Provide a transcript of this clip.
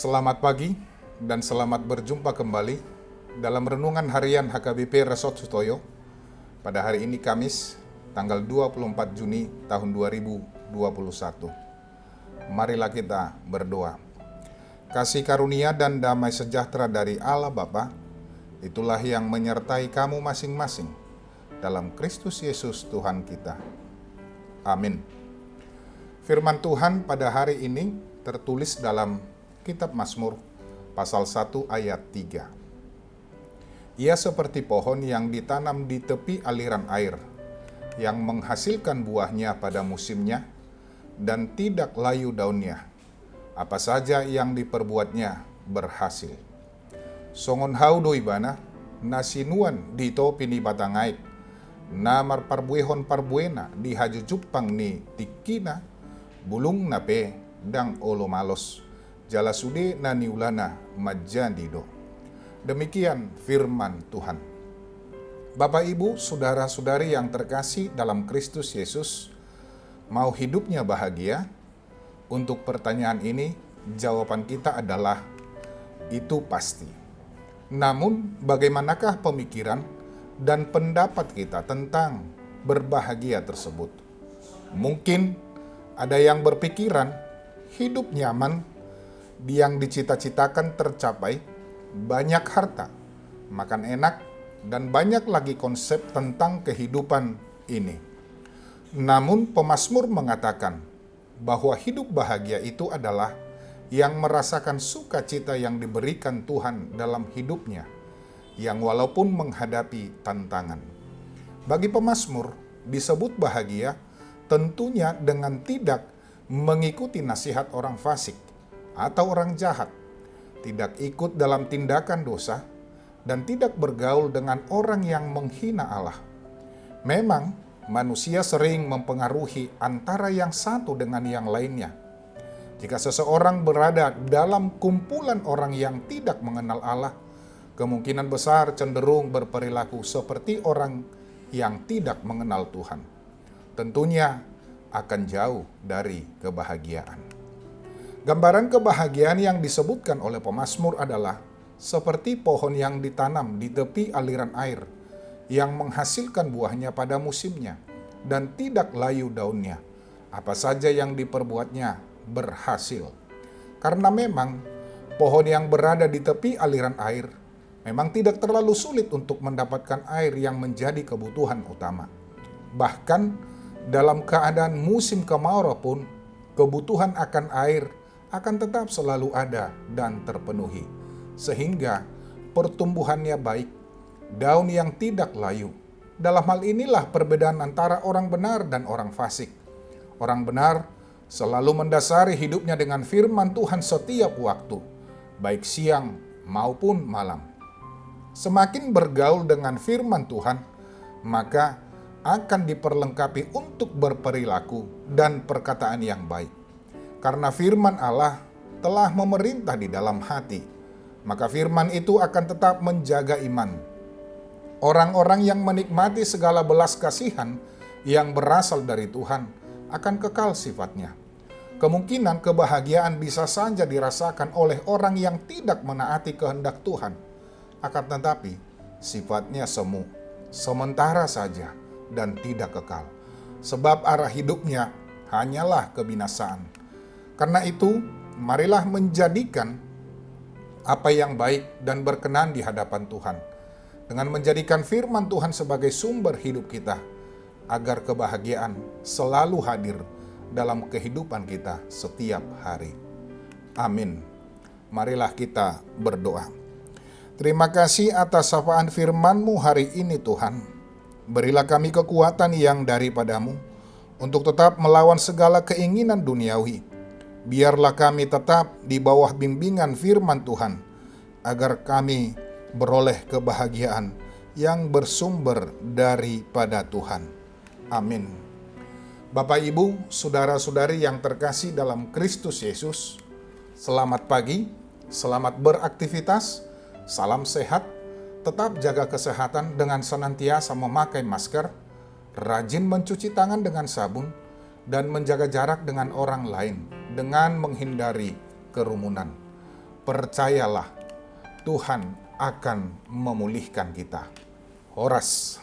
Selamat pagi dan selamat berjumpa kembali dalam Renungan Harian HKBP Resort Sutoyo pada hari ini Kamis, tanggal 24 Juni tahun 2021. Marilah kita berdoa. Kasih karunia dan damai sejahtera dari Allah Bapa, itulah yang menyertai kamu masing-masing dalam Kristus Yesus Tuhan kita. Amin. Firman Tuhan pada hari ini tertulis dalam Kitab Mazmur pasal 1 ayat 3. Ia seperti pohon yang ditanam di tepi aliran air, yang menghasilkan buahnya pada musimnya, dan tidak layu daunnya. Apa saja yang diperbuatnya berhasil. Songon hau doibana, nasinuan di topi ni batangaik, namar parbuehon parbuena di haju jupang ni tikina, bulung nape dang olo malos. Jalasude naniulana majandido. Demikian firman Tuhan. Bapak Ibu, saudara-saudari yang terkasih dalam Kristus Yesus, mau hidupnya bahagia? Untuk pertanyaan ini, jawaban kita adalah itu pasti. Namun, bagaimanakah pemikiran dan pendapat kita tentang berbahagia tersebut? Mungkin ada yang berpikiran hidup nyaman yang dicita-citakan tercapai, banyak harta, makan enak, dan banyak lagi konsep tentang kehidupan ini. Namun pemazmur mengatakan bahwa hidup bahagia itu adalah yang merasakan sukacita yang diberikan Tuhan dalam hidupnya, yang walaupun menghadapi tantangan. Bagi pemazmur, disebut bahagia tentunya dengan tidak mengikuti nasihat orang fasik atau orang jahat, tidak ikut dalam tindakan dosa, dan tidak bergaul dengan orang yang menghina Allah. Memang, manusia sering mempengaruhi antara yang satu dengan yang lainnya. Jika seseorang berada dalam kumpulan orang yang tidak mengenal Allah, kemungkinan besar cenderung berperilaku seperti orang yang tidak mengenal Tuhan. Tentunya akan jauh dari kebahagiaan. Gambaran kebahagiaan yang disebutkan oleh pemazmur adalah seperti pohon yang ditanam di tepi aliran air, yang menghasilkan buahnya pada musimnya, dan tidak layu daunnya. Apa saja yang diperbuatnya berhasil. Karena memang pohon yang berada di tepi aliran air memang tidak terlalu sulit untuk mendapatkan air yang menjadi kebutuhan utama. Bahkan dalam keadaan musim kemarau pun, kebutuhan akan air akan tetap selalu ada dan terpenuhi, sehingga pertumbuhannya baik, daun yang tidak layu. Dalam hal inilah perbedaan antara orang benar dan orang fasik. Orang benar selalu mendasari hidupnya dengan firman Tuhan setiap waktu, baik siang maupun malam. Semakin bergaul dengan firman Tuhan, maka akan diperlengkapi untuk berperilaku dan perkataan yang baik. Karena firman Allah telah memerintah di dalam hati, maka firman itu akan tetap menjaga iman. Orang-orang yang menikmati segala belas kasihan yang berasal dari Tuhan akan kekal sifatnya. Kemungkinan kebahagiaan bisa saja dirasakan oleh orang yang tidak menaati kehendak Tuhan, akan tetapi sifatnya semu, sementara saja, dan tidak kekal. Sebab arah hidupnya hanyalah kebinasaan. Karena itu, marilah menjadikan apa yang baik dan berkenan di hadapan Tuhan, dengan menjadikan firman Tuhan sebagai sumber hidup kita, agar kebahagiaan selalu hadir dalam kehidupan kita setiap hari. Amin. Marilah kita berdoa. Terima kasih atas sapaan firman-Mu hari ini Tuhan. Berilah kami kekuatan yang daripadamu untuk tetap melawan segala keinginan duniawi. Biarlah kami tetap di bawah bimbingan firman Tuhan, agar kami beroleh kebahagiaan yang bersumber daripada Tuhan. Amin. Bapak, Ibu, saudara-saudari yang terkasih dalam Kristus Yesus, selamat pagi, selamat beraktivitas, salam sehat, tetap jaga kesehatan dengan senantiasa memakai masker, rajin mencuci tangan dengan sabun, dan menjaga jarak dengan orang lain dengan menghindari kerumunan. percayalah, Tuhan akan memulihkan kita. Horas.